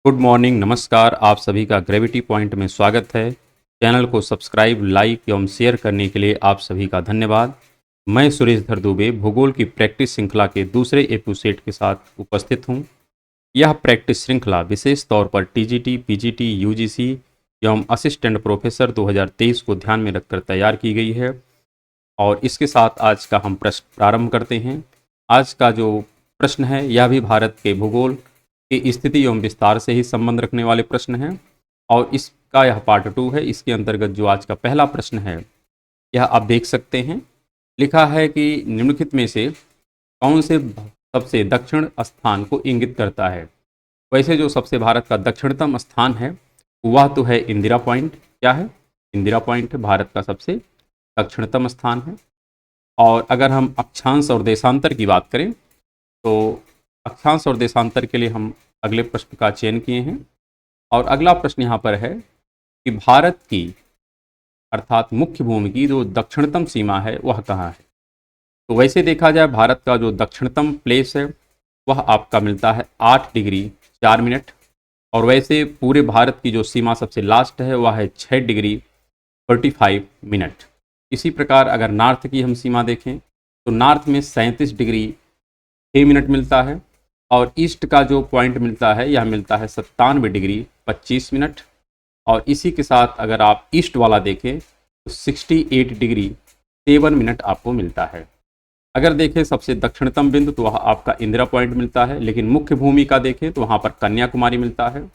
Good morning, नमस्कार। आप सभी का ग्रेविटी पॉइंट में स्वागत है। चैनल को सब्सक्राइब, लाइक एवं शेयर करने के लिए आप सभी का धन्यवाद। मैं सुरेशधर दुबे भूगोल की प्रैक्टिस श्रृंखला के दूसरे एपिसोड के साथ उपस्थित हूं। यह प्रैक्टिस श्रृंखला विशेष तौर पर टीजीटी, पीजीटी, यूजीसी एवं असिस्टेंट प्रोफेसर 2023 को ध्यान में रखकर तैयार की गई है। और इसके साथ आज का हम प्रश्न प्रारंभ करते हैं। आज का जो प्रश्न है यह भी भारत के भूगोल की स्थिति एवं विस्तार से ही संबंध रखने वाले प्रश्न हैं और इसका यह पार्ट 2 है। इसके अंतर्गत जो आज का पहला प्रश्न है यह आप देख सकते हैं। लिखा है कि निम्नलिखित में से कौन से सबसे दक्षिण स्थान को इंगित करता है। वैसे जो सबसे भारत का दक्षिणतम स्थान है वह तो है इंदिरा पॉइंट। क्या है? इंदिरा पॉइंट भारत का सबसे दक्षिणतम स्थान है। और अगर हम अक्षांश और देशांतर की बात करें तो अक्षांश और देशांतर के लिए हम अगले प्रश्न का चयन किए हैं। और अगला प्रश्न यहाँ पर है कि भारत की अर्थात मुख्य भूमि की जो दक्षिणतम सीमा है वह कहाँ है। तो वैसे देखा जाए भारत का जो दक्षिणतम प्लेस है वह आपका मिलता है 8 डिग्री 4 मिनट। और वैसे पूरे भारत की जो सीमा सबसे लास्ट है वह है 6 डिग्री 45 मिनट। इसी प्रकार अगर नॉर्थ की हम सीमा देखें तो नॉर्थ में 37 डिग्री 6 मिनट मिलता है। और ईस्ट का जो पॉइंट मिलता है यह मिलता है 97 डिग्री 25 मिनट। और इसी के साथ अगर आप ईस्ट वाला देखें तो 68 डिग्री 7 मिनट आपको मिलता है। अगर देखें सबसे दक्षिणतम बिंदु तो वह आपका इंदिरा पॉइंट मिलता है, लेकिन मुख्य भूमि का देखें तो वहाँ पर कन्याकुमारी मिलता है।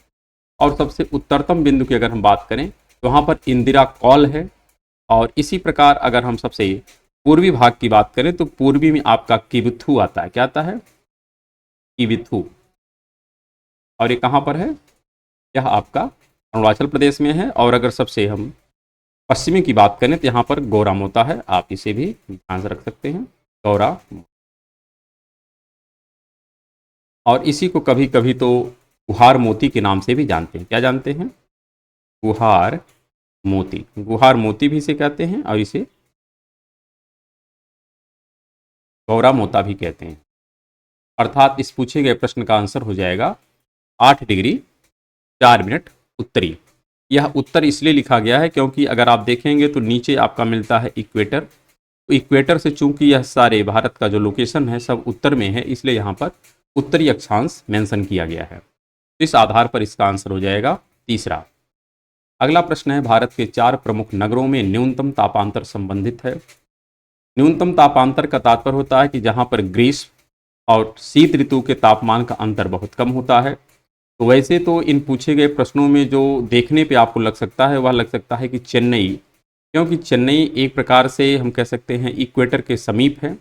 और सबसे उत्तरतम बिंदु की अगर हम बात करें तो वहाँ पर इंदिरा कॉल है। और इसी प्रकार अगर हम सबसे पूर्वी भाग की बात करें तो पूर्वी में आपका किबिथु आता है। क्या आता है? किबिथु। और ये कहाँ पर है? यह आपका अरुणाचल प्रदेश में है। और अगर सबसे हम पश्चिमी की बात करें तो यहाँ पर गौरामोता है। आप इसे भी ध्यान से रख सकते हैं, गौरा। और इसी को कभी कभी तो गुहार मोती के नाम से भी जानते हैं। क्या जानते हैं? गुहार मोती। गुहार मोती भी इसे कहते हैं और इसे गौरा मोता भी कहते हैं। अर्थात इस पूछे गए प्रश्न का आंसर हो जाएगा 8 डिग्री 4 मिनट उत्तरी। यह उत्तर इसलिए लिखा गया है क्योंकि अगर आप देखेंगे तो नीचे आपका मिलता है इक्वेटर। तो इक्वेटर से चूंकि यह सारे भारत का जो लोकेशन है सब उत्तर में है, इसलिए यहाँ पर उत्तरी अक्षांश मेंशन किया गया है। तो इस आधार पर इसका आंसर हो जाएगा तीसरा। अगला प्रश्न है भारत के 4 प्रमुख नगरों में न्यूनतम तापांतर संबंधित है। न्यूनतम तापांतर का तात्पर्य होता है कि जहाँ पर ग्रीष्म और शीत ऋतु के तापमान का अंतर बहुत कम होता है। तो वैसे तो इन पूछे गए प्रश्नों में जो देखने पे आपको लग सकता है वह लग सकता है कि चेन्नई, क्योंकि चेन्नई एक प्रकार से हम कह सकते हैं इक्वेटर के समीप है।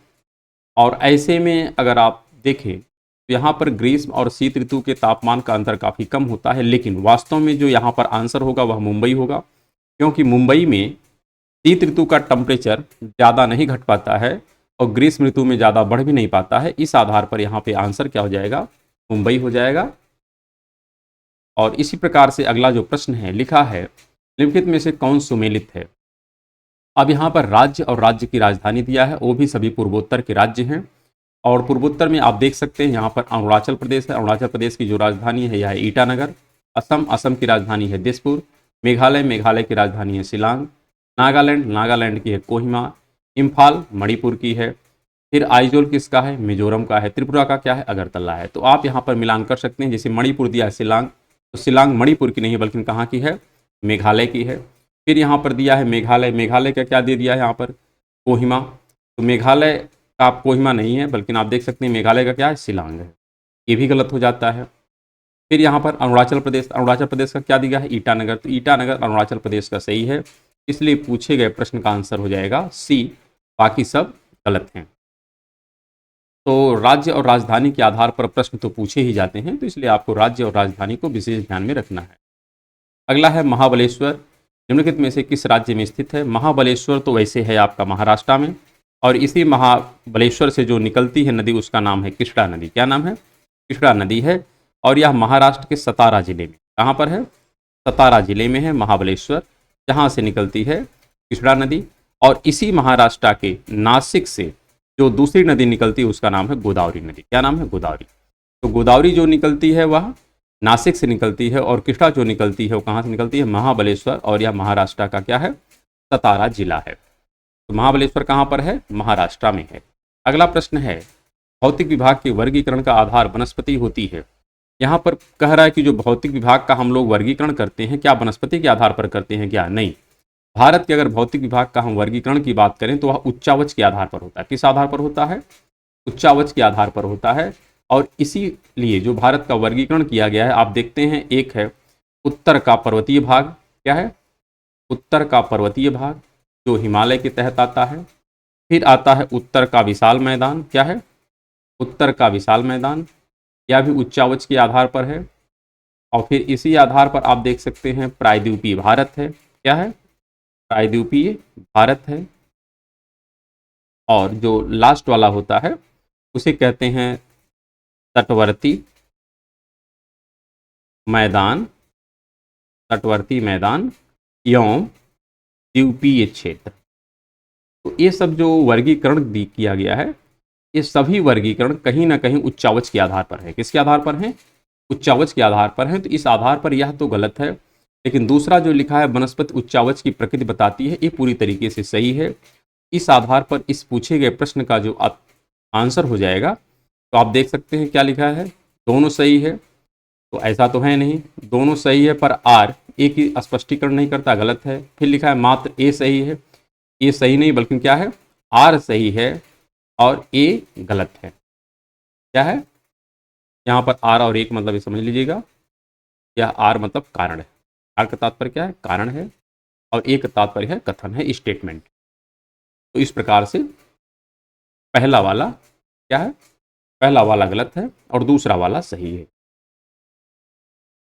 और ऐसे में अगर आप देखें तो यहाँ पर ग्रीष्म और शीत ऋतु के तापमान का अंतर काफ़ी कम होता है, लेकिन वास्तव में जो यहाँ पर आंसर होगा वह मुंबई होगा, क्योंकि मुंबई में शीत ऋतु का टेम्परेचर ज़्यादा नहीं घट पाता है और ग्रीष्म ऋतु में ज़्यादा बढ़ भी नहीं पाता है। इस आधार पर यहाँ पे आंसर क्या हो जाएगा? मुंबई हो जाएगा। और इसी प्रकार से अगला जो प्रश्न है लिखा है निम्नलिखित में से कौन सुमेलित है। अब यहाँ पर राज्य और राज्य की राजधानी दिया है, वो भी सभी पूर्वोत्तर के राज्य हैं। और पूर्वोत्तर में आप देख सकते हैं यहाँ पर अरुणाचल प्रदेश है। अरुणाचल प्रदेश की जो राजधानी है यह है ईटानगर। असम की राजधानी है दिसपुर। मेघालय की राजधानी है शिलांग। नागालैंड की है कोहिमा। इम्फाल मणिपुर की है। फिर आइजोल किसका है? मिजोरम का है। त्रिपुरा का क्या है? अगरतला है। तो आप यहाँ पर मिलान कर सकते हैं। जैसे मणिपुर दिया है शिलांग, तो शिलांग मणिपुर की नहीं है बल्कि कहाँ की है? मेघालय की है। फिर यहाँ पर दिया है मेघालय का क्या दे दिया है यहाँ पर? कोहिमा। तो मेघालय का आप कोहिमा नहीं है बल्कि आप देख सकते हैं मेघालय का क्या है? शिलांग है। ये भी गलत हो जाता है। फिर यहाँ पर अरुणाचल प्रदेश का क्या दिया है? ईटानगर। तो ईटानगर अरुणाचल प्रदेश का सही है, इसलिए पूछे गए प्रश्न का आंसर हो जाएगा सी। बाकी सब गलत हैं। तो राज्य और राजधानी के आधार पर प्रश्न तो पूछे ही जाते हैं, तो इसलिए आपको राज्य और राजधानी को विशेष ध्यान में रखना है। अगला है महाबलेश्वर निम्नलिखित में से किस राज्य में स्थित है। महाबलेश्वर तो वैसे है आपका महाराष्ट्र में, और इसी महाबलेश्वर से जो निकलती है नदी उसका नाम है कृष्णा नदी। क्या नाम है? कृष्णा नदी है। और यह महाराष्ट्र के सतारा जिले में, कहाँ पर है? सतारा जिले में है महाबलेश्वर, जहाँ से निकलती है कृष्णा नदी। और इसी महाराष्ट्र के नासिक से जो दूसरी नदी निकलती है उसका नाम है गोदावरी नदी। क्या नाम है? गोदावरी। तो गोदावरी जो निकलती है वह नासिक से निकलती है और कृष्णा जो निकलती है वो कहाँ से निकलती है, महाबलेश्वर, और यह महाराष्ट्र का क्या है, सतारा जिला है। तो महाबलेश्वर कहाँ पर है, महाराष्ट्र में है। अगला प्रश्न है, भौतिक विभाग के वर्गीकरण का आधार वनस्पति होती है। यहाँ पर कह रहा है कि जो भौतिक विभाग का हम लोग वर्गीकरण करते हैं, क्या वनस्पति के आधार पर करते हैं क्या, नहीं। भारत के अगर भौतिक विभाग का हम वर्गीकरण की बात करें तो वह उच्चावच के आधार पर होता है। किस आधार पर होता है, उच्चावच के आधार पर होता है। और इसीलिए जो भारत का वर्गीकरण किया गया है, आप देखते हैं, एक है उत्तर का पर्वतीय भाग, क्या है, उत्तर का पर्वतीय भाग जो हिमालय के तहत आता है। फिर आता है उत्तर का विशाल मैदान, क्या है, उत्तर का विशाल मैदान, यह भी उच्चावच के आधार पर है। और फिर इसी आधार पर आप देख सकते हैं प्रायद्वीपीय भारत है, क्या है, प्रायद्वीपीय भारत है। और जो लास्ट वाला होता है उसे कहते हैं तटवर्ती मैदान, तटवर्ती मैदान एवं द्वीपीय क्षेत्र। तो ये सब जो वर्गीकरण किया गया है, ये सभी वर्गीकरण कहीं ना कहीं उच्चावच के आधार पर है। किसके आधार पर है, उच्चावच के आधार पर है। तो इस आधार पर यह तो गलत है, लेकिन दूसरा जो लिखा है वनस्पति उच्चावच की प्रकृति बताती है, ये पूरी तरीके से सही है। इस आधार पर इस पूछे गए प्रश्न का जो आंसर हो जाएगा, तो आप देख सकते हैं क्या लिखा है, दोनों सही है। तो ऐसा तो है नहीं, दोनों सही है पर आर ए की स्पष्टीकरण नहीं करता, गलत है। फिर लिखा है मात्र ए सही है, ए सही नहीं बल्कि क्या है, आर सही है और ए गलत है। क्या है यहाँ पर, आर और एक मतलब ये समझ लीजिएगा, यह आर मतलब कारण है, आर का तात्पर्य क्या है, कारण है, और एक तात्पर्य है कथन है, स्टेटमेंट। तो इस प्रकार से पहला वाला क्या है, पहला वाला गलत है और दूसरा वाला सही है।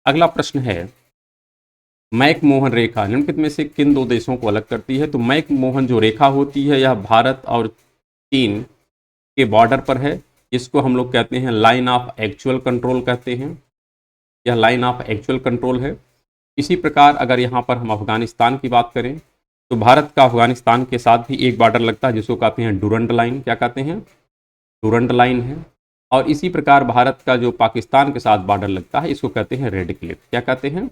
अगला प्रश्न है, मैक-मोहन रेखा निम्नलिखित में से किन दो देशों को अलग करती है। तो मैक-मोहन जो रेखा होती है यह भारत और चीन के बॉर्डर पर है। इसको हम लोग कहते हैं लाइन ऑफ एक्चुअल कंट्रोल कहते हैं, यह लाइन ऑफ एक्चुअल कंट्रोल है। इसी प्रकार अगर यहाँ पर हम अफगानिस्तान की बात करें तो भारत का अफगानिस्तान के साथ भी एक बॉर्डर लगता है जिसको कहते हैं डूरंड लाइन, क्या कहते हैं, डूरंड लाइन है। और इसी प्रकार भारत का जो पाकिस्तान के साथ बॉर्डर लगता है इसको कहते हैं रेड क्लिफ, क्या कहते हैं,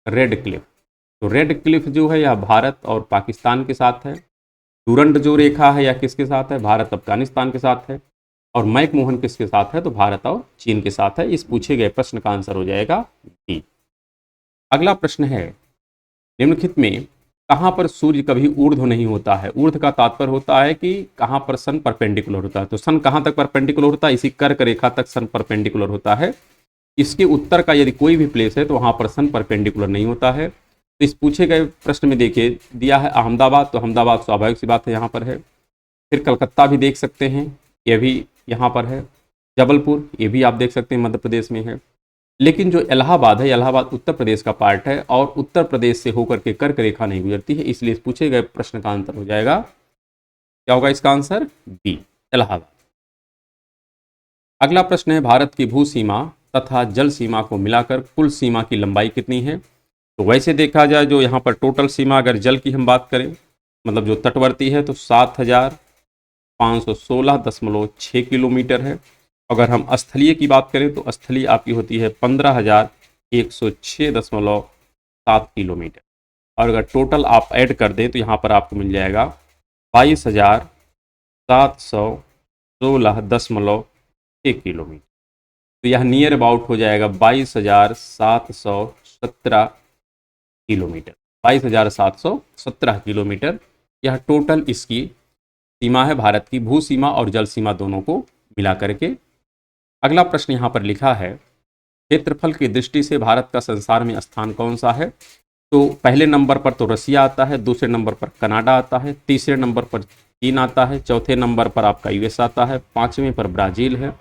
रेड क्लिफ। तो रेड क्लिफ जो है यह भारत और पाकिस्तान के साथ है। डूरंड जो रेखा है यह किसके साथ है, भारत अफगानिस्तान के साथ है। और मैक-मोहन किसके साथ है, तो भारत और चीन के साथ है। इस पूछे गए प्रश्न का आंसर हो जाएगा डी। अगला प्रश्न है, निम्नलिखित में कहाँ पर सूर्य कभी ऊर्ध्व नहीं होता है। ऊर्ध्व का तात्पर्य होता है कि कहाँ पर सन परपेंडिकुलर होता है। तो सन कहाँ तक परपेंडिकुलर होता है, इसी कर्क रेखा तक सन परपेंडिकुलर होता है। इसके उत्तर का यदि कोई भी प्लेस है तो वहाँ पर सन परपेंडिकुलर नहीं होता है। तो इस पूछे गए प्रश्न में देखिए दिया है अहमदाबाद, तो अहमदाबाद स्वाभाविक सी बात है यहाँ पर है। फिर कलकत्ता भी देख सकते हैं, ये भी यहाँ पर है। जबलपुर ये भी आप देख सकते हैं मध्य प्रदेश में है। लेकिन जो इलाहाबाद है, इलाहाबाद उत्तर प्रदेश का पार्ट है और उत्तर प्रदेश से होकर के कर्क रेखा नहीं गुजरती है। इसलिए पूछे गए प्रश्न का आंसर हो जाएगा, क्या होगा इसका आंसर, बी, इलाहाबाद। अगला प्रश्न है, भारत की भू सीमा तथा जल सीमा को मिलाकर कुल सीमा की लंबाई कितनी है। तो वैसे देखा जाए जो यहाँ पर टोटल सीमा अगर जल की हम बात करें, मतलब जो तटवर्ती है, तो 7516.6 किलोमीटर है। अगर हम स्थलीय की बात करें तो स्थलीय आपकी होती है 15,106.7 किलोमीटर। और अगर टोटल आप ऐड कर दें तो यहाँ पर आपको मिल जाएगा 22,716.6 किलोमीटर। तो यह नियर अबाउट हो जाएगा 22,717 किलोमीटर, 22,717 किलोमीटर। यह टोटल इसकी सीमा है, भारत की भू सीमा और जल सीमा दोनों को मिला करके। अगला प्रश्न यहाँ पर लिखा है, क्षेत्रफल की दृष्टि से भारत का संसार में स्थान कौन सा है। तो पहले नंबर पर तो रसिया आता है, दूसरे नंबर पर कनाडा आता है, तीसरे नंबर पर चीन आता है, चौथे नंबर पर आपका यूएस आता है, पांचवें पर ब्राज़ील है,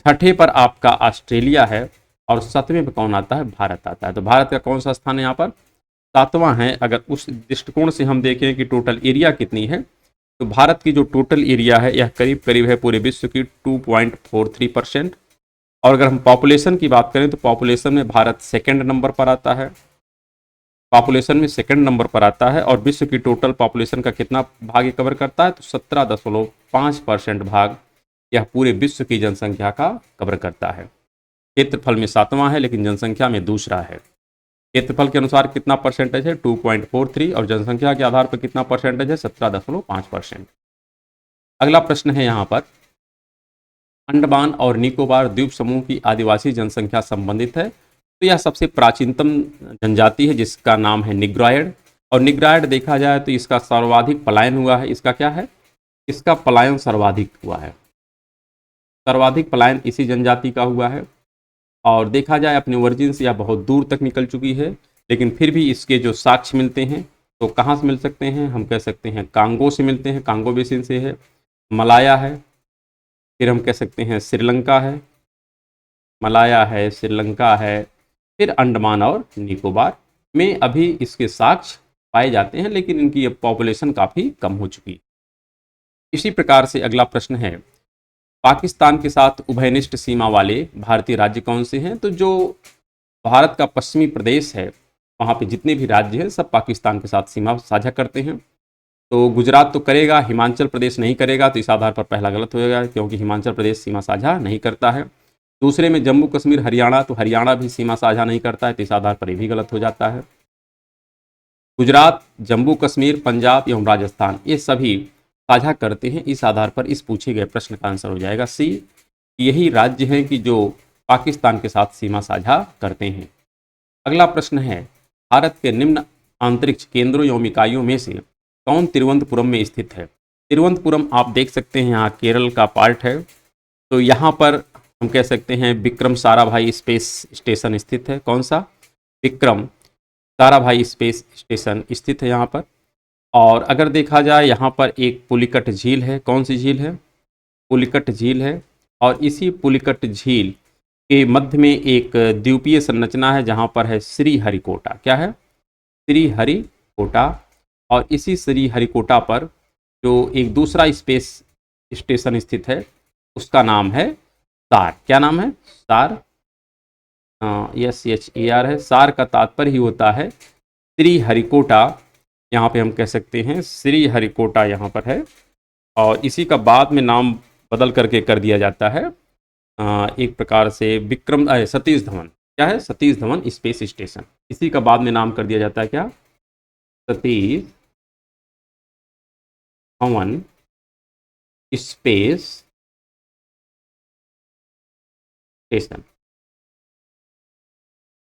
छठे पर आपका ऑस्ट्रेलिया है और सातवें पर कौन आता है, भारत आता है। तो भारत का कौन सा स्थान है यहाँ पर, सातवां है। अगर उस दृष्टिकोण से हम देखें कि टोटल एरिया कितनी है, तो भारत की जो टोटल एरिया है यह करीब करीब है पूरे विश्व की 2.43%। और अगर हम पॉपुलेशन की बात करें तो पॉपुलेशन में भारत सेकंड नंबर पर आता है, पॉपुलेशन में सेकंड नंबर पर आता है। और विश्व की टोटल पॉपुलेशन का कितना भाग ये कवर करता है, तो 17.5% भाग यह पूरे विश्व की जनसंख्या का कवर करता है। क्षेत्रफल में 7वां है लेकिन जनसंख्या में दूसरा है। क्षेत्रफल के अनुसार कितना परसेंटेज है 2.43 और जनसंख्या के आधार पर कितना परसेंटेज है 17.5%। अगला प्रश्न है यहाँ पर, अंडमान और निकोबार द्वीप समूह की आदिवासी जनसंख्या संबंधित है। तो यह सबसे प्राचीनतम जनजाति है जिसका नाम है निग्रायड। और निग्रायड देखा जाए तो इसका सर्वाधिक पलायन हुआ है। इसका क्या है, इसका पलायन सर्वाधिक हुआ है, सर्वाधिक पलायन इसी जनजाति का हुआ है। और देखा जाए अपने ओरिजिन से यह बहुत दूर तक निकल चुकी है, लेकिन फिर भी इसके जो साक्ष्य मिलते हैं तो कहाँ से मिल सकते हैं, हम कह सकते हैं कांगो से मिलते हैं, कांगो बेसिन से है, मलाया है, फिर हम कह सकते हैं श्रीलंका है, मलाया है, श्रीलंका है, फिर अंडमान और निकोबार में अभी इसके साक्ष्य पाए जाते हैं, लेकिन इनकी पॉपुलेशन काफ़ी कम हो चुकी है। इसी प्रकार से अगला प्रश्न है, पाकिस्तान के साथ उभयनिष्ठ सीमा वाले भारतीय राज्य कौन से हैं। तो जो भारत का पश्चिमी प्रदेश है वहाँ पे जितने भी राज्य हैं सब पाकिस्तान के साथ सीमा साझा करते हैं। तो गुजरात तो करेगा, हिमाचल प्रदेश नहीं करेगा, तो इस आधार पर पहला गलत होएगा क्योंकि हिमाचल प्रदेश सीमा साझा नहीं करता है। दूसरे में जम्मू कश्मीर हरियाणा, तो हरियाणा भी सीमा साझा नहीं करता है, तो इस आधार पर ये भी गलत हो जाता है। गुजरात, जम्मू कश्मीर, पंजाब एवं राजस्थान ये सभी साझा करते हैं। इस आधार पर इस पूछे गए प्रश्न का आंसर हो जाएगा सी, यही राज्य हैं कि जो पाकिस्तान के साथ सीमा साझा करते हैं। अगला प्रश्न है, भारत के निम्न अंतरिक्ष केंद्रों एवं इकाइयों में से कौन तिरुवनंतपुरम में स्थित है। तिरुवनंतपुरम आप देख सकते हैं यहाँ केरल का पार्ट है। तो यहाँ पर हम कह सकते हैं विक्रम साराभाई स्पेस स्टेशन स्थित है। कौन सा, विक्रम साराभाई स्पेस स्टेशन स्थित है यहाँ पर। और अगर देखा जाए यहाँ पर एक पुलिकट झील है। कौन सी झील है, पुलिकट झील है। और इसी पुलिकट झील के मध्य में एक द्वीपीय संरचना है जहाँ पर है श्रीहरिकोटा। क्या है, श्रीहरिकोटा। और इसी श्रीहरिकोटा पर जो एक दूसरा स्पेस स्टेशन स्थित है उसका नाम है सार। क्या नाम है, सार, SHAR है। सार का तात्पर्य ही होता है श्रीहरिकोटा। यहाँ पे हम कह सकते हैं श्रीहरिकोटा यहाँ पर है। और इसी का बाद में नाम बदल करके कर दिया जाता है एक प्रकार से विक्रम सतीश धवन। क्या है, सतीश धवन स्पेस स्टेशन। इसी का बाद में नाम कर दिया जाता है क्या, सतीश धवन स्पेस स्टेशन।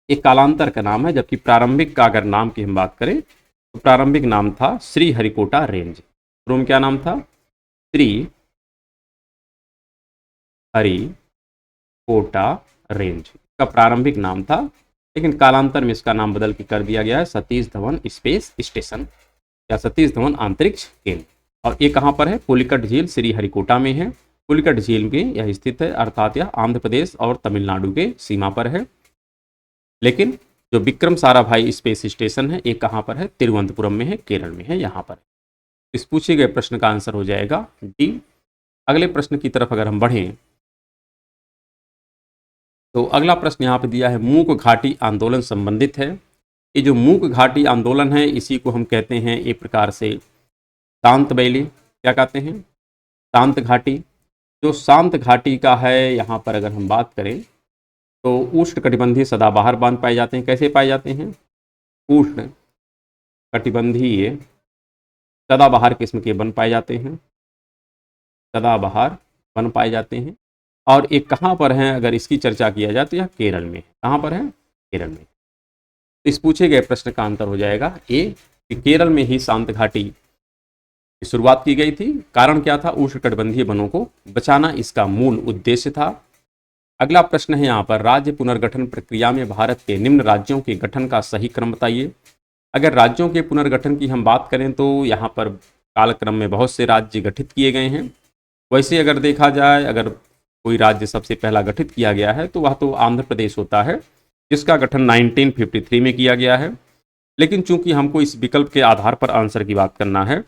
एक कालांतर का नाम है, जबकि प्रारंभिक का अगर नाम की हम बात करें तो प्रारंभिक नाम था श्रीहरिकोटा रेंज। शुरू में क्या नाम था, श्री हरिकोटा रेंज का प्रारंभिक नाम था, लेकिन कालांतर में इसका नाम बदल के कर दिया गया है सतीश धवन स्पेस स्टेशन या सतीश धवन अंतरिक्ष केंद्र। और ये कहाँ पर है, पुलिकट झील श्रीहरिकोटा में है। पुलिकट झील में यह स्थित है, अर्थात यह आंध्र प्रदेश और तमिलनाडु के सीमा पर है। लेकिन जो विक्रम साराभाई स्पेस स्टेशन है ये कहाँ पर है, तिरुवनंतपुरम में है, केरल में है यहाँ पर। इस पूछे गए प्रश्न का आंसर हो जाएगा डी। अगले प्रश्न की तरफ अगर हम बढ़ें तो अगला प्रश्न यहाँ पे दिया है, मूक घाटी आंदोलन संबंधित है। ये जो मूक घाटी आंदोलन है इसी को हम कहते हैं एक प्रकार से शांत वैली। क्या कहते हैं, शांत घाटी। जो शांत घाटी का है यहाँ पर अगर हम बात करें तो उष्णकटिबंधीय सदाबहार वन पाए जाते हैं। कैसे पाए जाते हैं, उष्ण कटिबंधीय सदाबहार किस्म के वन पाए जाते हैं, सदाबहार वन पाए जाते हैं। और एक कहाँ पर हैं अगर इसकी चर्चा किया जाए तो यह केरल में। कहाँ पर है, केरल में। तो इस पूछे गए प्रश्न का आंसर हो जाएगा ए, कि केरल में ही शांत घाटी की शुरुआत की गई थी। कारण क्या था, उष्णकटिबंधीय वनों को बचाना इसका मूल उद्देश्य था। अगला प्रश्न है यहाँ पर, राज्य पुनर्गठन प्रक्रिया में भारत के निम्न राज्यों के गठन का सही क्रम बताइए। अगर राज्यों के पुनर्गठन की हम बात करें तो यहाँ पर कालक्रम में बहुत से राज्य गठित किए गए हैं। वैसे अगर देखा जाए, अगर कोई राज्य सबसे पहला गठित किया गया है तो वह तो आंध्र प्रदेश होता है, जिसका गठन 1953 में किया गया है। लेकिन चूंकि हमको इस विकल्प के आधार पर आंसर की बात करना है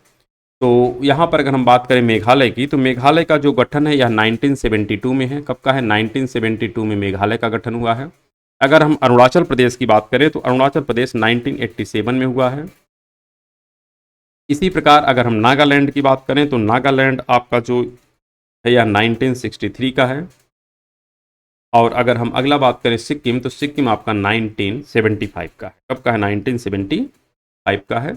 तो यहाँ पर अगर हम बात करें मेघालय की, तो मेघालय का जो गठन है यह 1972 में है। कब का है, 1972 में मेघालय का गठन हुआ है। अगर हम अरुणाचल प्रदेश की बात करें तो अरुणाचल प्रदेश 1987 में हुआ है। इसी प्रकार अगर हम नागालैंड की बात करें तो नागालैंड आपका जो है यह 1963 का है। और अगर हम अगला बात करें सिक्किम, तो सिक्किम आपका 1975 का है। कब का है? 1975 का है।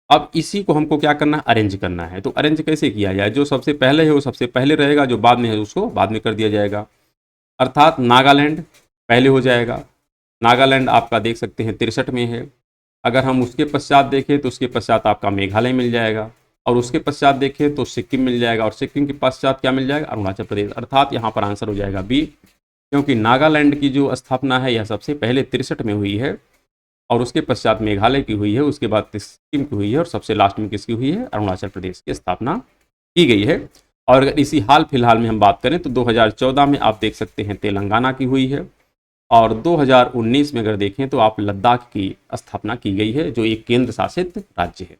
अब इसी को हमको क्या करना है? अरेंज करना है। तो अरेंज कैसे किया जाए? जो सबसे पहले है वो सबसे पहले रहेगा, जो बाद में है उसको बाद में कर दिया जाएगा। अर्थात नागालैंड पहले हो जाएगा। नागालैंड आपका देख सकते हैं 63 में है। अगर हम उसके पश्चात देखें तो उसके पश्चात आपका मेघालय मिल जाएगा, और उसके पश्चात देखें तो सिक्किम मिल जाएगा, और सिक्किम के पश्चात क्या मिल जाएगा? अरुणाचल प्रदेश। अर्थात यहाँ पर आंसर हो जाएगा बी, क्योंकि नागालैंड की जो स्थापना है यह सबसे पहले 63 में हुई है, और उसके पश्चात मेघालय की हुई है, उसके बाद सिक्किम की हुई है, और सबसे लास्ट में किसकी हुई है? अरुणाचल प्रदेश की स्थापना की गई है। और अगर इसी हाल फिलहाल में हम बात करें तो 2014 में आप देख सकते हैं तेलंगाना की हुई है, और 2019 में अगर देखें तो आप लद्दाख की स्थापना की गई है, जो एक केंद्र शासित राज्य है।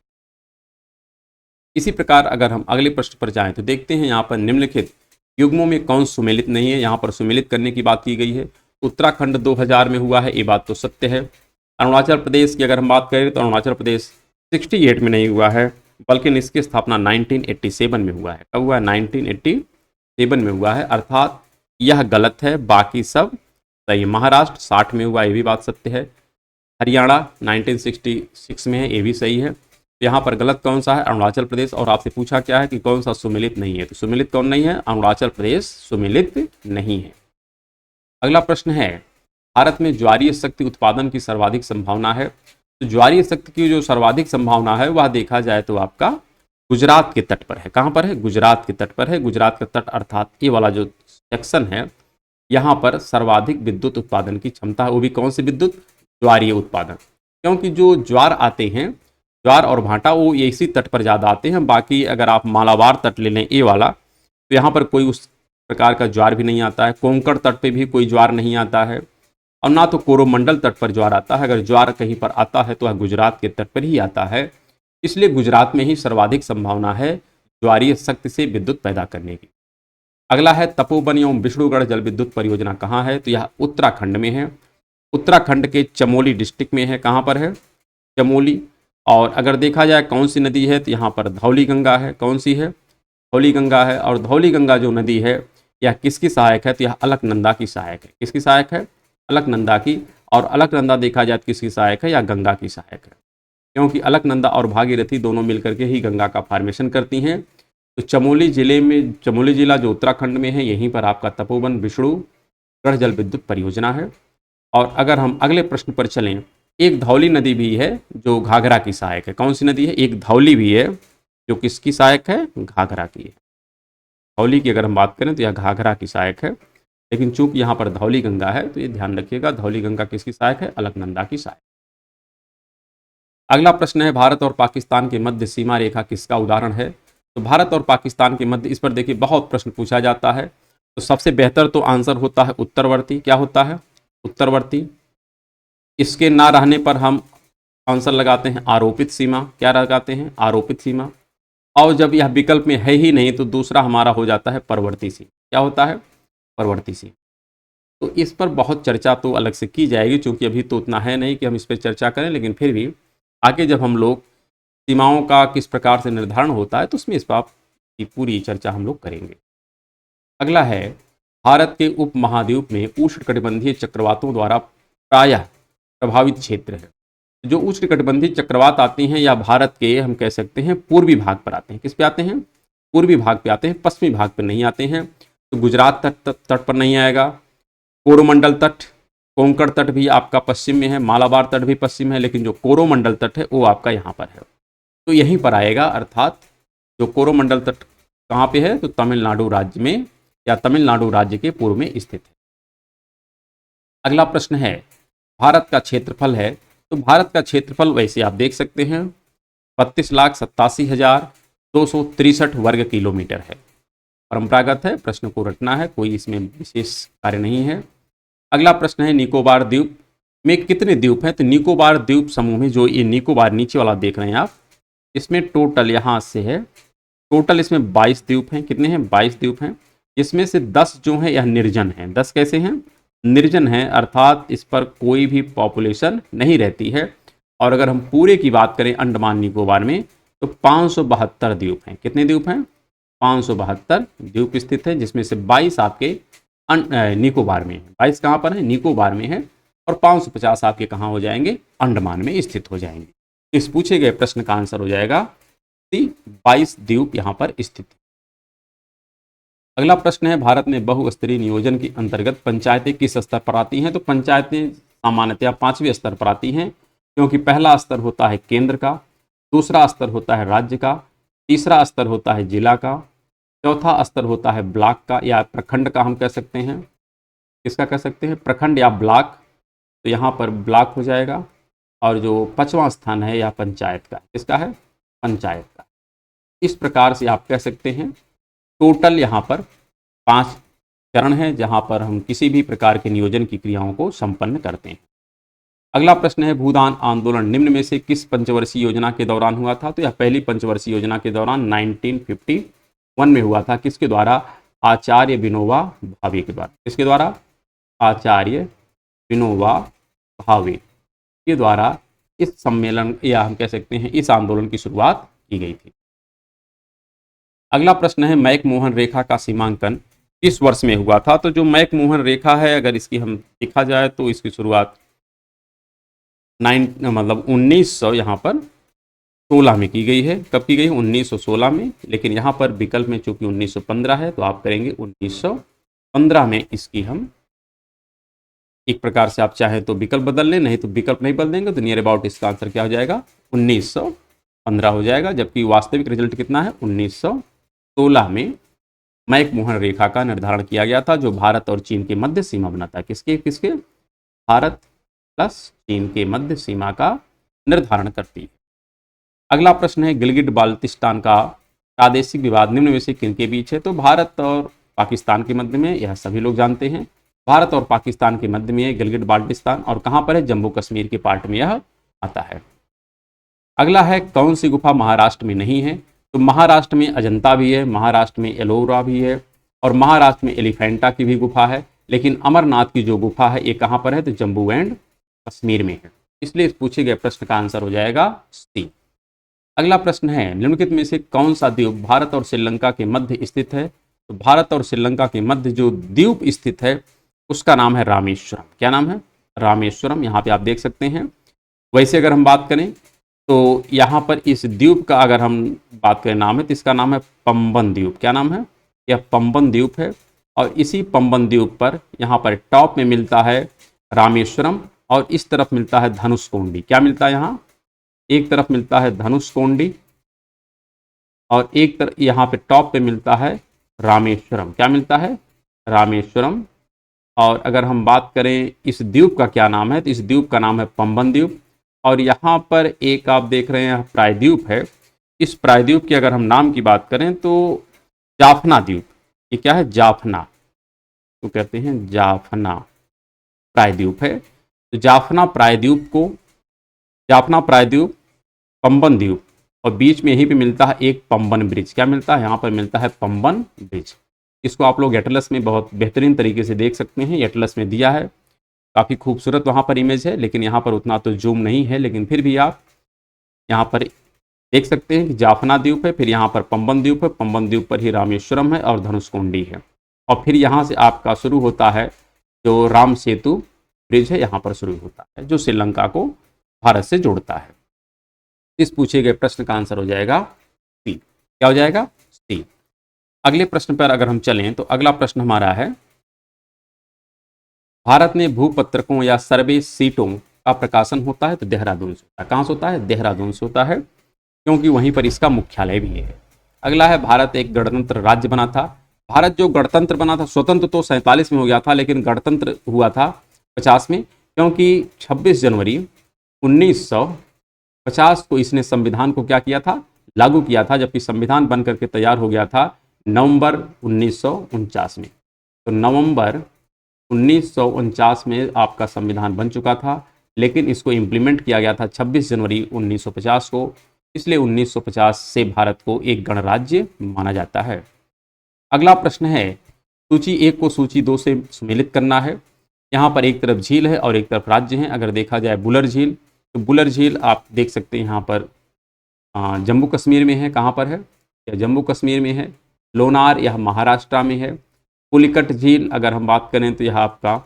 इसी प्रकार अगर हम अगले प्रश्न पर जाएं तो देखते हैं यहाँ पर निम्नलिखित युग्मों में कौन सुमेलित नहीं है। यहाँ पर सुमेलित करने की बात की गई है। उत्तराखंड 2000 में हुआ है, ये बात तो सत्य है। अरुणाचल प्रदेश की अगर हम बात करें तो अरुणाचल प्रदेश 68 में नहीं हुआ है, बल्कि इसकी स्थापना 1987 में हुआ है। कब हुआ है? 1987 में हुआ है, अर्थात यह गलत है, बाकी सब सही। महाराष्ट्र 60 में हुआ, ये भी बात सत्य है। हरियाणा 1966 में है, ये भी सही है। यहाँ पर गलत कौन सा है? अरुणाचल प्रदेश। और आपसे पूछा क्या है कि कौन सा सुमेलित नहीं है, तो सुमेलित कौन नहीं है? अरुणाचल प्रदेश सुमेलित नहीं है। अगला प्रश्न है, भारत में ज्वारीय शक्ति उत्पादन की सर्वाधिक संभावना है। तो ज्वारीय शक्ति की जो सर्वाधिक संभावना है वह देखा जाए तो आपका गुजरात के तट पर है। कहाँ पर है? गुजरात के तट पर है। गुजरात का तट अर्थात ये वाला जो सेक्शन है, यहाँ पर सर्वाधिक विद्युत उत्पादन की क्षमता है। वो भी कौन सी विद्युत? ज्वारीय उत्पादन। क्योंकि जो ज्वार आते हैं, ज्वार और भाटा, वो इसी तट पर ज़्यादा आते हैं। बाकी अगर आप मालाबार तट ले लें, ये वाला, तो यहाँ पर कोई उस प्रकार का ज्वार भी नहीं आता है। कोंकण तट पे भी कोई ज्वार नहीं आता है, और ना तो कोरोमंडल तट पर ज्वार आता है। अगर ज्वार कहीं पर आता है तो वह गुजरात के तट पर ही आता है। इसलिए गुजरात में ही सर्वाधिक संभावना है ज्वारीय शक्ति से विद्युत पैदा करने की। अगला है तपोवन एवं विष्णुगढ़ जल विद्युत परियोजना कहाँ है? तो यह उत्तराखंड में है। उत्तराखंड के चमोली डिस्ट्रिक्ट में है। कहाँ पर है? चमोली। और अगर देखा जाए कौन सी नदी है, तो यहाँ पर धौली गंगा है। कौन सी है? धौली गंगा है। और धौली गंगा जो नदी है यह किसकी सहायक है? तो यह अलकनंदा की सहायक है। किसकी सहायक है? अलकनंदा की। और अलकनंदा देखा जाए तो किसकी सहायक है? या गंगा की सहायक है, क्योंकि अलकनंदा और भागीरथी दोनों मिलकर के ही गंगा का फॉर्मेशन करती हैं। तो चमोली जिले में, चमोली जिला जो उत्तराखंड में है, यहीं पर आपका तपोवन विष्णुगढ़ जल विद्युत परियोजना है। और अगर हम अगले प्रश्न पर चलें, एक धौली नदी भी है जो घाघरा की सहायक है। कौन सी नदी है? एक धौली भी है जो किसकी सहायक है? घाघरा की है। धौली की अगर हम बात करें तो यह घाघरा की सहायक है, लेकिन चूंकि यहाँ पर धौली गंगा है तो ये ध्यान रखिएगा, धौली गंगा किसकी सहायक है? अलकनंदा की सहायक। अगला प्रश्न है, भारत और पाकिस्तान के मध्य सीमा रेखा किसका उदाहरण है? तो भारत और पाकिस्तान के मध्य, इस पर देखिए बहुत प्रश्न पूछा जाता है। तो सबसे बेहतर तो आंसर होता है उत्तरवर्ती। क्या होता है? उत्तरवर्ती। इसके ना रहने पर हम आंसर लगाते हैं आरोपित सीमा। क्या लगाते हैं? आरोपित सीमा। और जब यह विकल्प में है ही नहीं तो दूसरा हमारा हो जाता है परवर्ती सीमा। क्या होता है? परवर्ती सीमा। तो इस पर बहुत चर्चा तो अलग से की जाएगी, क्योंकि अभी तो उतना है नहीं कि हम इस पर चर्चा करें, लेकिन फिर भी आगे जब हम लोग सीमाओं का किस प्रकार से निर्धारण होता है तो उसमें इस बात की पूरी चर्चा हम लोग करेंगे। अगला है, भारत के उपमहाद्वीप में उष्णकटिबंधीय चक्रवातों द्वारा प्रायः प्रभावित क्षेत्र है। जो उष्णकटिबंधीय चक्रवात आते हैं या भारत के हम कह सकते हैं पूर्वी भाग पर आते हैं। किस पे आते हैं? पूर्वी भाग पे आते हैं, पश्चिमी भाग पर नहीं आते हैं। तो गुजरात तट पर नहीं आएगा, कोरोमंडल तट, कोंकण तट भी आपका पश्चिम में है, मालाबार तट भी पश्चिम है, लेकिन जो कोरोमंडल तट है वो आपका यहाँ पर है, तो यहीं पर आएगा। अर्थात जो कोरोमंडल तट कहाँ पे है? तो तमिलनाडु राज्य में, या तमिलनाडु राज्य के पूर्व में स्थित है। अगला प्रश्न है, भारत का क्षेत्रफल है। तो भारत का क्षेत्रफल वैसे आप देख सकते हैं 32,87,263 वर्ग किलोमीटर है। परंपरागत है, प्रश्न को रटना है, कोई इसमें विशेष कार्य नहीं है। अगला प्रश्न है, निकोबार द्वीप में कितने द्वीप हैं? तो निकोबार द्वीप समूह में, जो ये निकोबार नीचे वाला देख रहे हैं आप, इसमें टोटल यहाँ से है, टोटल इसमें 22 द्वीप हैं। कितने हैं? 22 द्वीप हैं। इसमें से 10 जो है यह निर्जन है। 10 कैसे हैं? निर्जन है, अर्थात इस पर कोई भी पॉपुलेशन नहीं रहती है। और अगर हम पूरे की बात करें अंडमान निकोबार में, तो 572 द्वीप हैं। कितने द्वीप हैं? 572 द्वीप स्थित हैं, जिसमें से 22 आपके निकोबार में है, 22 कहाँ पर है, निकोबार में है, और 550 आपके कहाँ हो जाएंगे, अंडमान में स्थित हो जाएंगे। इस पूछे गए प्रश्न का आंसर हो जाएगा 22 द्वीप यहाँ पर स्थित है। अगला प्रश्न है, भारत में बहुस्तरीय नियोजन के अंतर्गत पंचायतें किस स्तर पर आती हैं? तो पंचायतें सामान्यतया 5वें स्तर पर आती हैं, क्योंकि पहला स्तर होता है केंद्र का, दूसरा स्तर होता है राज्य का, तीसरा स्तर होता है जिला का, चौथा स्तर होता है ब्लॉक का या प्रखंड का, हम कह सकते हैं, किसका कह सकते हैं, प्रखंड या ब्लॉक, तो यहाँ पर ब्लॉक हो जाएगा। और जो 5वां स्थान है यह पंचायत का, किसका है, पंचायत का। इस प्रकार से आप कह सकते हैं टोटल यहाँ पर 5 चरण हैं जहाँ पर हम किसी भी प्रकार के नियोजन की क्रियाओं को संपन्न करते हैं। अगला प्रश्न है, भूदान आंदोलन निम्न में से किस पंचवर्षीय योजना के दौरान हुआ था? तो यह पहली पंचवर्षीय योजना के दौरान 1951 में हुआ था। किसके द्वारा? आचार्य विनोबा भावे के द्वारा। किसके द्वारा? आचार्य विनोबा भावे के द्वारा इस सम्मेलन या हम कह सकते हैं इस आंदोलन की शुरुआत की गई थी। अगला प्रश्न है, मैकमोहन रेखा का सीमांकन किस वर्ष में हुआ था? तो जो मैकमोहन रेखा है, अगर इसकी हम देखा जाए तो इसकी शुरुआत 1900 यहाँ पर 16 में की गई है। कब की गई? 1916 में। लेकिन यहाँ पर विकल्प में चूंकि 1915 है तो आप करेंगे 1915 में इसकी हम, एक प्रकार से आप चाहें तो विकल्प बदल लें, नहीं तो विकल्प नहीं बदल देंगे तो नियर अबाउट इसका आंसर क्या हो जाएगा? 1915 हो जाएगा। जबकि वास्तविक रिजल्ट कितना है? 1916 में मैकमोहन रेखा का निर्धारण किया गया था, जो भारत और चीन के मध्य सीमा बनाता है। किसके किसके? भारत प्लस चीन के मध्य सीमा का निर्धारण करती है। अगला प्रश्न है, गिलगिट बाल्टिस्तान का प्रादेशिक विवाद निम्न में से किनके बीच है? तो भारत और पाकिस्तान के मध्य में, यह सभी लोग जानते हैं। भारत और पाकिस्तान के मध्य में गिलगिट बाल्टिस्तान, और कहाँ पर है? जम्मू कश्मीर के पार्ट में यह आता है। अगला है, कौन सी गुफा महाराष्ट्र में नहीं है? तो महाराष्ट्र में अजंता भी है, महाराष्ट्र में एलोरा भी है, और महाराष्ट्र में एलिफेंटा की भी गुफा है। लेकिन अमरनाथ की जो गुफा है ये कहाँ पर है? तो जम्मू एंड कश्मीर में है। इसलिए इस पूछे गए प्रश्न का आंसर हो जाएगा सी। अगला प्रश्न है, निम्नलिखित में से कौन सा द्वीप भारत और श्रीलंका के मध्य स्थित है? तो भारत और श्रीलंका के मध्य जो द्वीप स्थित है उसका नाम है रामेश्वरम। क्या नाम है? रामेश्वरम। यहाँ पे आप देख सकते हैं। वैसे अगर हम बात करें तो यहाँ पर इस द्वीप का अगर हम बात करें नाम है तो इसका नाम है पंबन द्वीप। क्या नाम है? यह पंबन द्वीप है। और इसी पंबन द्वीप पर यहाँ पर टॉप में मिलता है रामेश्वरम, और इस तरफ मिलता है धनुषकोडी। क्या मिलता है यहाँ? एक तरफ मिलता है धनुषकोडी और एक तरफ यहाँ पे टॉप पे मिलता है रामेश्वरम। क्या मिलता है? रामेश्वरम। और अगर हम बात करें इस द्वीप का क्या नाम है, तो इस द्वीप का नाम है पंबन द्वीप। और यहाँ पर एक आप देख रहे हैं प्रायद्वीप है। इस प्रायद्वीप की अगर हम नाम की बात करें तो जाफना द्वीप। ये क्या है? जाफना, तो कहते हैं जाफना प्रायद्वीप है। तो जाफना प्रायद्वीप पंबन द्वीप, और बीच में यहीं पे मिलता है एक पंबन ब्रिज। क्या मिलता है? यहाँ पर मिलता है पंबन ब्रिज। इसको आप लोग एटलस में बहुत बेहतरीन तरीके से देख सकते हैं। एटलस में दिया है, काफ़ी खूबसूरत वहाँ पर इमेज है, लेकिन यहाँ पर उतना तो जूम नहीं है, लेकिन फिर भी आप यहाँ पर देख सकते हैं कि जाफना द्वीप है, फिर यहाँ पर पंबन द्वीप है, पंबन द्वीप पर ही रामेश्वरम है और धनुषकोडी है। और फिर यहाँ से आपका शुरू होता है जो राम सेतु ब्रिज है, यहाँ पर शुरू होता है जो श्रीलंका को भारत से जोड़ता है। इस पूछे गए प्रश्न का आंसर हो जाएगा सी। क्या हो जाएगा? सी। अगले प्रश्न पर अगर हम चलें तो अगला प्रश्न हमारा है, भारत में भूपत्रकों या सर्वे सीटों का प्रकाशन होता है तो देहरादून से होता है। कहाँ से होता है? देहरादून से होता है, क्योंकि वहीं पर इसका मुख्यालय भी है। अगला है, भारत एक गणतंत्र राज्य बना था। भारत जो गणतंत्र बना था, स्वतंत्र तो 47 में हो गया था, लेकिन गणतंत्र हुआ था 50 में, क्योंकि 26 जनवरी 1950 को इसने संविधान को क्या किया था? लागू किया था, जबकि संविधान बन करके तैयार हो गया था नवंबर 1949 में। तो नवंबर 1949 में आपका संविधान बन चुका था, लेकिन इसको इम्प्लीमेंट किया गया था 26 जनवरी 1950 को। इसलिए 1950 से भारत को एक गणराज्य माना जाता है। अगला प्रश्न है, सूची 1 को सूची 2 से सम्मिलित करना है। यहाँ पर एक तरफ झील है और एक तरफ राज्य है। अगर देखा जाए बुलर झील, तो बुलर झील आप देख सकते हैं यहाँ पर जम्मू कश्मीर में है। कहाँ पर है? या जम्मू कश्मीर में है। लोनार यह महाराष्ट्र में है। पुलिकट झील अगर हम बात करें तो यह आपका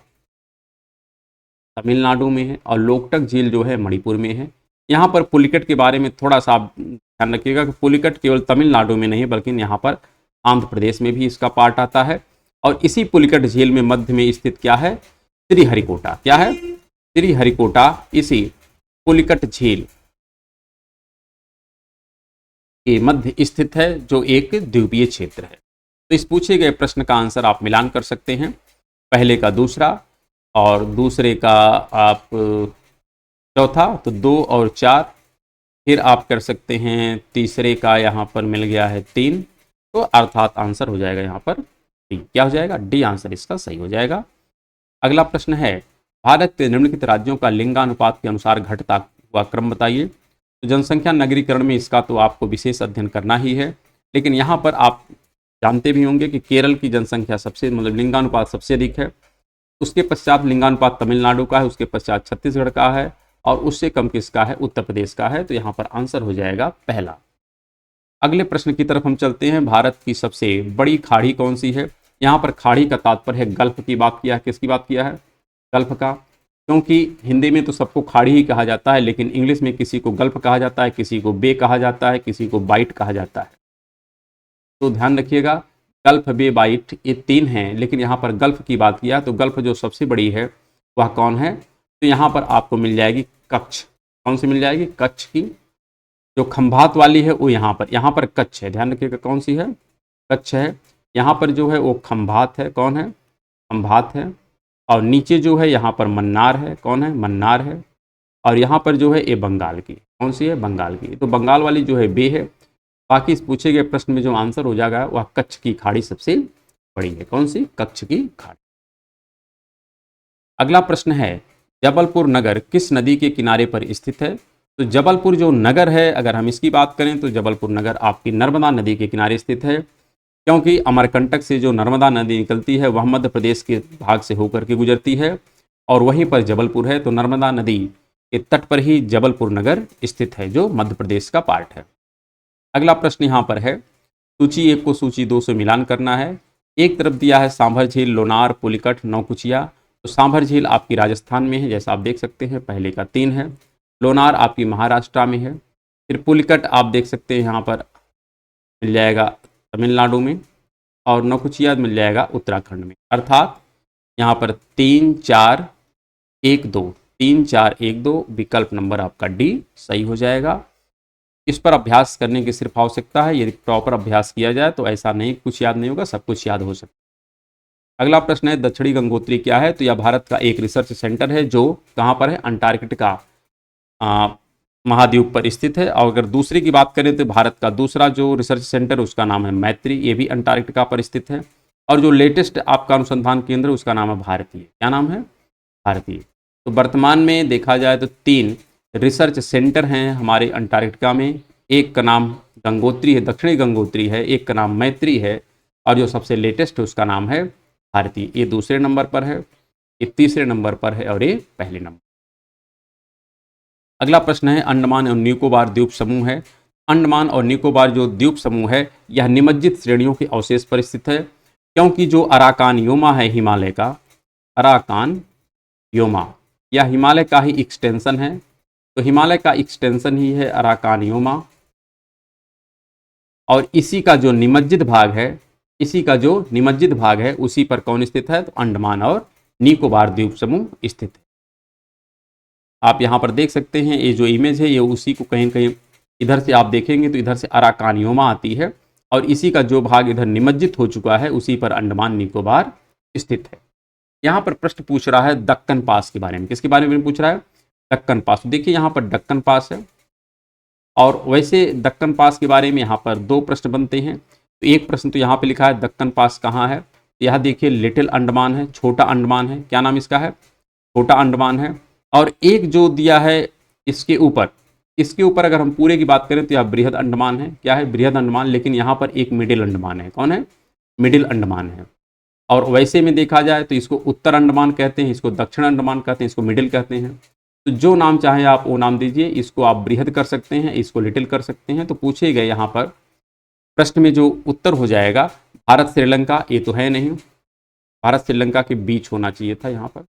तमिलनाडु में है, और लोकटक झील जो है मणिपुर में है। यहाँ पर पुलिकट के बारे में थोड़ा सा आप ध्यान रखिएगा कि पुलिकट केवल तमिलनाडु में नहीं बल्कि यहाँ पर आंध्र प्रदेश में भी इसका पार्ट आता है। और इसी पुलिकट झील में मध्य में स्थित क्या है, श्रीहरिकोटा। क्या है, श्रीहरिकोटा इसी पुलिकट झील के मध्य स्थित है, जो एक द्वीपीय क्षेत्र है। तो इस पूछे गए प्रश्न का आंसर आप मिलान कर सकते हैं, पहले का दूसरा और दूसरे का आप चौथा, तो 2 और 4। फिर आप कर सकते हैं तीसरे का, यहाँ पर मिल गया है 3, तो अर्थात आंसर हो जाएगा यहाँ पर डी। क्या हो जाएगा, डी आंसर इसका सही हो जाएगा। अगला प्रश्न है, भारत के निम्नलिखित राज्यों का लिंगानुपात के अनुसार घटता हुआ क्रम बताइए। तो जनसंख्या नगरीकरण में इसका तो आपको विशेष अध्ययन करना ही है, लेकिन यहाँ पर आप जानते भी होंगे कि केरल की जनसंख्या सबसे मतलब लिंगानुपात सबसे अधिक है, उसके पश्चात लिंगानुपात तमिलनाडु का है, उसके पश्चात छत्तीसगढ़ का है, और उससे कम किसका है, उत्तर प्रदेश का है। तो यहाँ पर आंसर हो जाएगा पहला। अगले प्रश्न की तरफ हम चलते हैं, भारत की सबसे बड़ी खाड़ी कौन सी है। यहाँ पर खाड़ी का तात्पर्य है गल्फ की बात किया है। किसकी बात किया है, गल्फ का, क्योंकि हिंदी में तो सबको खाड़ी ही कहा जाता है, लेकिन इंग्लिश में किसी को गल्फ कहा जाता है, किसी को बे कहा जाता है, किसी को बाइट कहा जाता है। तो ध्यान रखिएगा, गल्फ, बे, बाइट ये 3 हैं, लेकिन यहाँ पर गल्फ की बात किया तो गल्फ जो सबसे बड़ी है वह कौन है, तो यहाँ पर आपको मिल जाएगी कच्छ। कौन सी मिल जाएगी, कच्छ की। जो खंभात वाली है वो यहाँ पर कच्छ है, ध्यान रखिएगा कौन सी है, कच्छ है। यहाँ पर जो है वो खंभात है, कौन है, खंभात है। और नीचे जो है यहाँ पर मन्नार है, कौन है, मन्नार है। और यहाँ पर जो है ये बंगाल की, कौन सी है, बंगाल की। तो बंगाल वाली जो है बे है। बाकी इस पूछे गए प्रश्न में जो आंसर हो जाएगा वह कच्छ की खाड़ी सबसे बड़ी है। कौन सी, कच्छ की खाड़ी। अगला प्रश्न है, जबलपुर नगर किस नदी के किनारे पर स्थित है। तो जबलपुर जो नगर है, अगर हम इसकी बात करें तो जबलपुर नगर आपकी नर्मदा नदी के किनारे स्थित है, क्योंकि अमरकंटक से जो नर्मदा नदी निकलती है वह मध्य प्रदेश के भाग से होकर के गुजरती है, और वहीं पर जबलपुर है। तो नर्मदा नदी के तट पर ही जबलपुर नगर स्थित है, जो मध्य प्रदेश का पार्ट है। अगला प्रश्न यहाँ पर है, सूची 1 को सूची 2 से मिलान करना है। एक तरफ दिया है सांभर झील, लोनार, पुलिकट, नौकुचिया। तो सांभर झील आपकी राजस्थान में है, जैसा आप देख सकते हैं, पहले का 3 है। लोनार आपकी महाराष्ट्र में है। फिर पुलिकट आप देख सकते हैं यहाँ पर मिल जाएगा तमिलनाडु में, और नौकुचिया मिल जाएगा उत्तराखंड में। अर्थात यहाँ पर 3, 4, 1, 2, 3, 4, 1, 2 विकल्प नंबर आपका डी सही हो जाएगा। इस पर अभ्यास करने की सिर्फ आवश्यकता है, यदि प्रॉपर अभ्यास किया जाए तो ऐसा नहीं कुछ याद नहीं होगा, सब कुछ याद हो सकता है। अगला प्रश्न है, दक्षिणी गंगोत्री क्या है। तो यह भारत का एक रिसर्च सेंटर है, जो कहाँ पर है, अंटार्कटिका महाद्वीप पर स्थित है। और अगर दूसरे की बात करें तो भारत का दूसरा जो रिसर्च सेंटर उसका नाम है मैत्री, ये भी अंटार्कटिका पर स्थित है। और जो लेटेस्ट आपका अनुसंधान केंद्र उसका नाम है भारतीय। क्या नाम है, भारतीय। तो वर्तमान में देखा जाए तो 3 रिसर्च सेंटर हैं हमारे अंटार्कटिका में। एक का नाम गंगोत्री है, दक्षिणी गंगोत्री है, एक का नाम मैत्री है, और जो सबसे लेटेस्ट है उसका नाम है भारतीय। ये दूसरे नंबर पर है, ये तीसरे नंबर पर है, और ये पहले नंबर। अगला प्रश्न है, अंडमान और निकोबार द्वीप समूह है। अंडमान और निकोबार जो द्वीप समूह है यह निमज्जित श्रेणियों के अवशेष पर स्थित है, क्योंकि जो अराकान योमा है हिमालय का, अराकान योमा यह हिमालय का ही एक्सटेंशन है। तो हिमालय का एक्सटेंशन ही है अराकान योमा, और इसी का जो निमज्जित भाग है, उसी पर कौन स्थित है, तो अंडमान और निकोबार द्वीप समूह स्थित है। आप यहाँ पर देख सकते हैं, ये जो इमेज है ये उसी को कहीं कहीं इधर से आप देखेंगे तो इधर से अराकान योमा आती है, और इसी का जो भाग इधर निमज्जित हो चुका है उसी पर अंडमान निकोबार स्थित है। यहाँ पर प्रश्न पूछ रहा है दक्कन पास के बारे में। किसके बारे में पूछ रहा है, दक्कन पास। देखिए यहाँ पर दक्कन पास है, और वैसे दक्कन पास के बारे में यहाँ पर 2 प्रश्न बनते हैं। तो एक प्रश्न तो यहाँ पे लिखा है दक्कन पास कहाँ है, यह देखिए लिटिल अंडमान है, छोटा अंडमान है। क्या नाम इसका है, छोटा अंडमान है। और एक जो दिया है इसके ऊपर अगर हम पूरे की बात करें तो यह बृहद अंडमान है। क्या है, बृहद अंडमान। लेकिन यहाँ पर एक मिडिल अंडमान है। कौन है, मिडिल अंडमान है। और वैसे में देखा जाए तो इसको उत्तर अंडमान कहते हैं, इसको दक्षिण अंडमान कहते हैं, इसको मिडिल कहते हैं। तो जो नाम चाहे आप वो नाम दीजिए। इसको आप बृहद कर सकते हैं, इसको लिटिल कर सकते हैं। तो पूछे गए यहाँ पर प्रश्न में जो उत्तर हो जाएगा भारत श्रीलंका, ये तो है नहीं। भारत श्रीलंका के बीच होना चाहिए था, यहाँ पर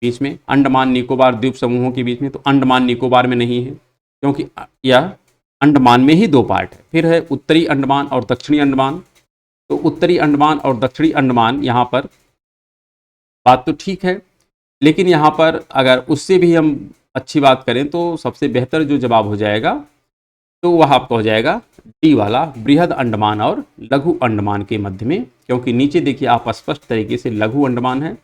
बीच में अंडमान निकोबार द्वीप समूहों के बीच में, तो अंडमान निकोबार में नहीं है क्योंकि यह अंडमान में ही दो पार्ट है। फिर है उत्तरी अंडमान और दक्षिणी अंडमान, तो उत्तरी अंडमान और दक्षिणी अंडमान यहाँ पर बात तो ठीक है, लेकिन यहाँ पर अगर उससे भी हम अच्छी बात करें तो सबसे बेहतर जो जवाब हो जाएगा तो वह आपका हो जाएगा डी वाला, बृहद अंडमान और लघु अंडमान के मध्य में, क्योंकि नीचे देखिए आप स्पष्ट तरीके से लघु अंडमान है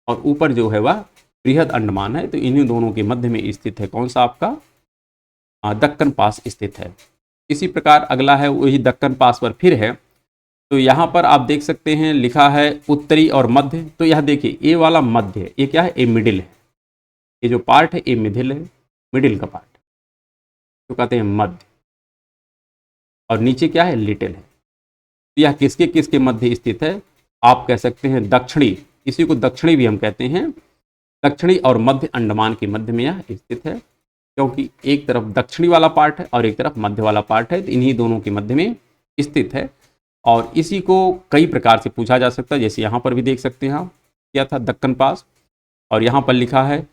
और ऊपर जो है वह बृहद अंडमान है, तो इन्हीं दोनों के मध्य में स्थित है कौन सा आपका दक्कन पास स्थित है। इसी प्रकार अगला है वही दक्कन पास पर फिर है, तो यहाँ पर आप देख सकते हैं लिखा है उत्तरी और मध्य, तो यह देखिए ए वाला मध्य है, ये क्या है, ए मिडिल है, ये जो पार्ट है ए मिडिल है, मिडिल का पार्ट तो कहते हैं मध्य, और नीचे क्या है लिटिल है, तो यह किसके किसके मध्य स्थित है, आप कह सकते हैं दक्षिणी, इसी को दक्षिणी भी हम कहते हैं, दक्षिणी और मध्य अंडमान के मध्य में यह स्थित है, क्योंकि एक तरफ दक्षिणी वाला पार्ट है और एक तरफ मध्य वाला पार्ट है, तो इन्हीं दोनों के मध्य में स्थित है। और इसी को कई प्रकार से पूछा जा सकता है, जैसे यहाँ पर भी देख सकते हैं आप क्या था दक्कन पास, और यहाँ पर लिखा है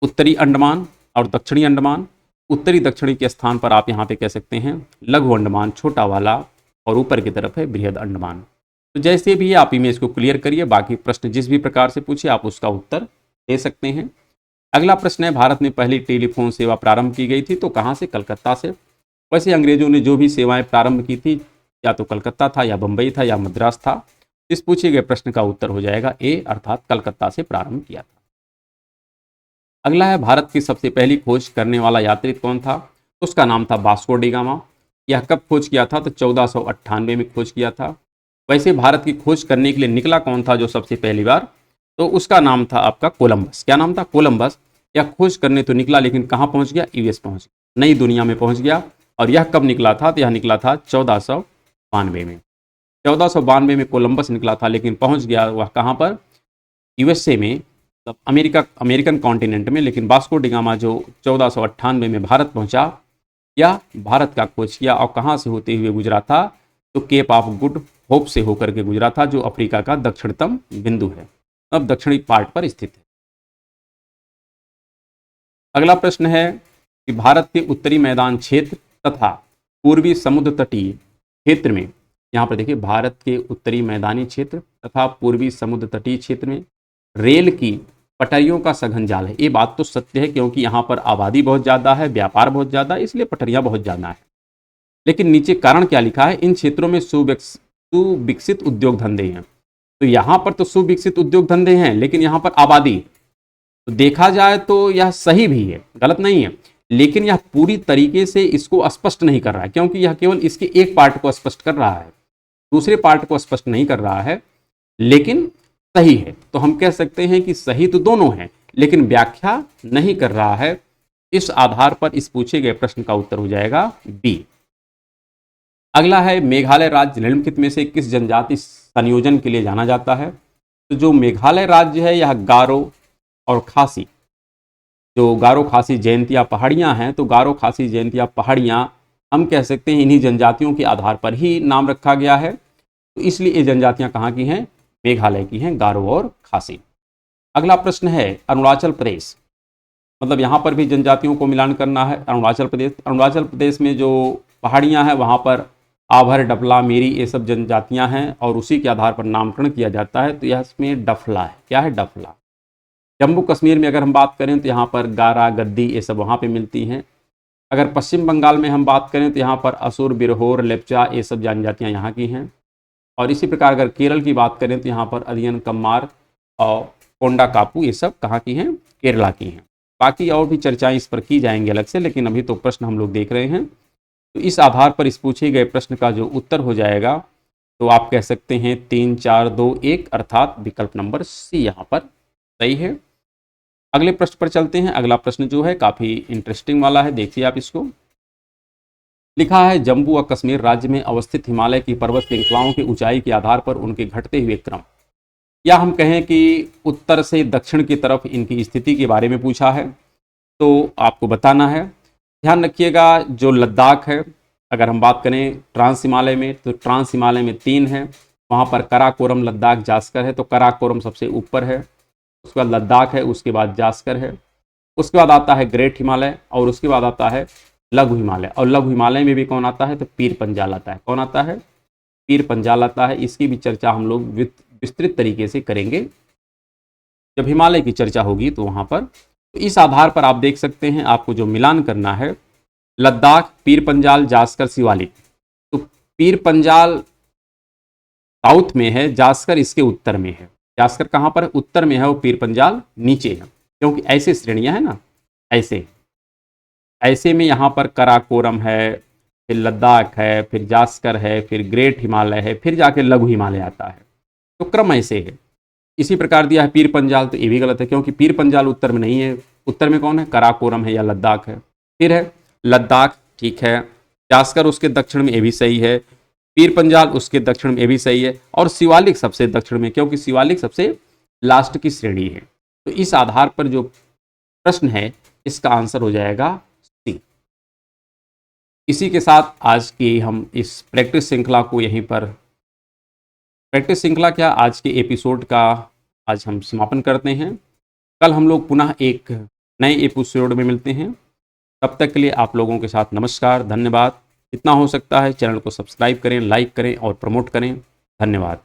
उत्तरी अंडमान और दक्षिणी अंडमान, उत्तरी दक्षिणी के स्थान पर आप यहाँ पे कह सकते हैं लघु अंडमान छोटा वाला, और ऊपर की तरफ है बृहद अंडमान। तो जैसे भी आप इमेज को क्लियर करिए, बाकी प्रश्न जिस भी प्रकार से पूछे आप उसका उत्तर दे सकते हैं। अगला प्रश्न है, भारत में पहली टेलीफोन सेवा प्रारंभ की गई थी तो कहाँ से, कलकत्ता से। वैसे अंग्रेजों ने जो भी सेवाएं प्रारंभ की थी या तो कलकत्ता था या बंबई था या मद्रास था, इस पूछे गए प्रश्न का उत्तर हो जाएगा ए, अर्थात कलकत्ता से प्रारंभ किया था। अगला है, भारत की सबसे पहली खोज करने वाला यात्री कौन था, उसका नाम था वास्को डी गामा। यह कब खोज किया था, तो 1498 में खोज किया था। वैसे भारत की खोज करने के लिए निकला कौन था जो सबसे पहली बार, तो उसका नाम था आपका कोलंबस। क्या नाम था, कोलंबस। यह खोज करने तो निकला लेकिन कहाँ पहुँच गया, यूएस पहुँच गया, नई दुनिया में पहुँच गया। और यह कब निकला था, तो यह निकला था 1492 में। 1492 में कोलंबस निकला था, लेकिन पहुँच गया वह कहाँ पर, यूएसए में, मतलब अमेरिकन कॉन्टिनेंट में। लेकिन वास्को डी गामा जो 1498 में भारत पहुँचा, या भारत का खोज किया, और कहाँ से होते हुए गुजरा था, तो केप ऑफ गुड होप से होकर के गुजरा था, जो अफ्रीका का दक्षिणतम बिंदु है, अब दक्षिणी पार्ट पर स्थित है। अगला प्रश्न है कि भारत के उत्तरी मैदान क्षेत्र तथा पूर्वी समुद्र तटीय क्षेत्र में, यहाँ पर देखिए भारत के उत्तरी मैदानी क्षेत्र तथा पूर्वी समुद्र तटीय क्षेत्र में रेल की पटरियों का सघन जाल है। ये बात तो सत्य है, क्योंकि यहाँ पर आबादी बहुत ज़्यादा है, व्यापार बहुत ज़्यादा है, इसलिए पटरियाँ बहुत ज़्यादा है। लेकिन नीचे कारण क्या लिखा है, इन क्षेत्रों में सुविकसित उद्योग धंधे हैं। तो यहाँ पर तो सुविकसित उद्योग धंधे हैं, लेकिन यहाँ पर आबादी, तो देखा जाए तो यह सही भी है, गलत नहीं है, लेकिन यह पूरी तरीके से इसको स्पष्ट नहीं कर रहा है, क्योंकि यह केवल इसके एक पार्ट को स्पष्ट कर रहा है, दूसरे पार्ट को स्पष्ट नहीं कर रहा है, लेकिन सही है। तो हम कह सकते हैं कि सही तो दोनों हैं, लेकिन व्याख्या नहीं कर रहा है। इस आधार पर इस पूछे गए प्रश्न का उत्तर हो जाएगा बी। अगला है, मेघालय राज्य निम्नलिखित में से किस जनजाति संयोजन के लिए जाना जाता है। तो जो मेघालय राज्य है यह गारो और खासी, जो गारो खासी जयंतिया पहाड़ियाँ हैं, तो गारो खासी जयंतिया पहाड़ियाँ हम कह सकते हैं इन्हीं जनजातियों के आधार पर ही नाम रखा गया है। तो इसलिए ये जनजातियाँ कहाँ की हैं, मेघालय की हैं, गारो और खासी। अगला प्रश्न है, अरुणाचल प्रदेश, मतलब यहाँ पर भी जनजातियों को मिलान करना है। अरुणाचल प्रदेश में जो पहाड़ियाँ हैं वहाँ पर आभर, डफला, मेरी, ये सब जनजातियाँ हैं, और उसी के आधार पर नामकरण किया जाता है। तो यह इसमें डफला है, क्या है, डफला। जम्मू कश्मीर में अगर हम बात करें तो यहाँ पर गारा, गद्दी, ये सब वहाँ पे मिलती हैं। अगर पश्चिम बंगाल में हम बात करें तो यहाँ पर असुर, बिरहोर, लेप्चा, ये सब जनजातियाँ यहाँ की हैं। और इसी प्रकार अगर केरल की बात करें तो यहाँ पर अधियन, कम्मार और कोंडा कापू, ये सब कहाँ की हैं, केरला की हैं। बाकी और भी चर्चाएं इस पर की जाएंगी अलग से, लेकिन अभी तो प्रश्न हम लोग देख रहे हैं। तो इस आधार पर इस पूछे गए प्रश्न का जो उत्तर हो जाएगा, तो आप कह सकते हैं 3, 4, 2, 1, अर्थात विकल्प नंबर सी यहाँ पर सही है। अगले प्रश्न पर चलते हैं। अगला प्रश्न जो है काफ़ी इंटरेस्टिंग वाला है, देखिए आप इसको। लिखा है, जम्मू व कश्मीर राज्य में अवस्थित हिमालय की पर्वत श्रृंखलाओं की ऊंचाई के आधार पर उनके घटते हुए क्रम, या हम कहें कि उत्तर से दक्षिण की तरफ इनकी स्थिति के बारे में पूछा है, तो आपको बताना है। ध्यान रखिएगा, जो लद्दाख है, अगर हम बात करें ट्रांस हिमालय में, तो ट्रांस हिमालय में 3 है, वहाँ पर कराकोरम, लद्दाख, जास्कर है, तो कराकोरम सबसे ऊपर है, उसके बाद लद्दाख है, उसके बाद जास्कर है, उसके बाद आता है ग्रेट हिमालय और उसके बाद आता है लघु हिमालय। और लघु हिमालय में भी कौन आता है, तो पीर पंजाल आता है। कौन आता है, पीर पंजाल आता है। इसकी भी चर्चा हम लोग विस्तृत तरीके से करेंगे जब हिमालय की चर्चा होगी तो वहाँ पर। तो इस आधार पर आप देख सकते हैं, आपको जो मिलान करना है, लद्दाख, पीर पंजाल, जास्कर, शिवालिक। तो पीर पंजाल साउथ में है, जास्कर इसके उत्तर में है। जास्कर कहाँ पर है, उत्तर में है, और पीर पंजाल नीचे है, क्योंकि ऐसे श्रेणियां है ना, ऐसे ऐसे में यहाँ पर कराकोरम है, फिर लद्दाख है, फिर जास्कर है, फिर ग्रेट हिमालय है, फिर जाके लघु हिमालय आता है। तो क्रम ऐसे है। इसी प्रकार दिया है पीर पंजाल, तो ये भी गलत है, क्योंकि पीर पंजाल उत्तर में नहीं है। उत्तर में कौन है, कराकोरम है या लद्दाख है। फिर है लद्दाख, ठीक है, जास्कर उसके दक्षिण में, ये भी सही है, पीर पंजाल उसके दक्षिण में, ये भी सही है, और शिवालिक सबसे दक्षिण में, क्योंकि शिवालिक सबसे लास्ट की श्रेणी है। तो इस आधार पर जो प्रश्न है इसका आंसर हो जाएगा सी। इसी के साथ आज की हम इस प्रैक्टिस श्रृंखला को यहीं पर, प्रैक्टिस श्रृंखला क्या, आज के एपिसोड का आज हम समापन करते हैं। कल हम लोग पुनः एक नए एपिसोड में मिलते हैं। तब तक के लिए आप लोगों के साथ नमस्कार, धन्यवाद। जितना हो सकता है चैनल को सब्सक्राइब करें, लाइक करें और प्रमोट करें। धन्यवाद।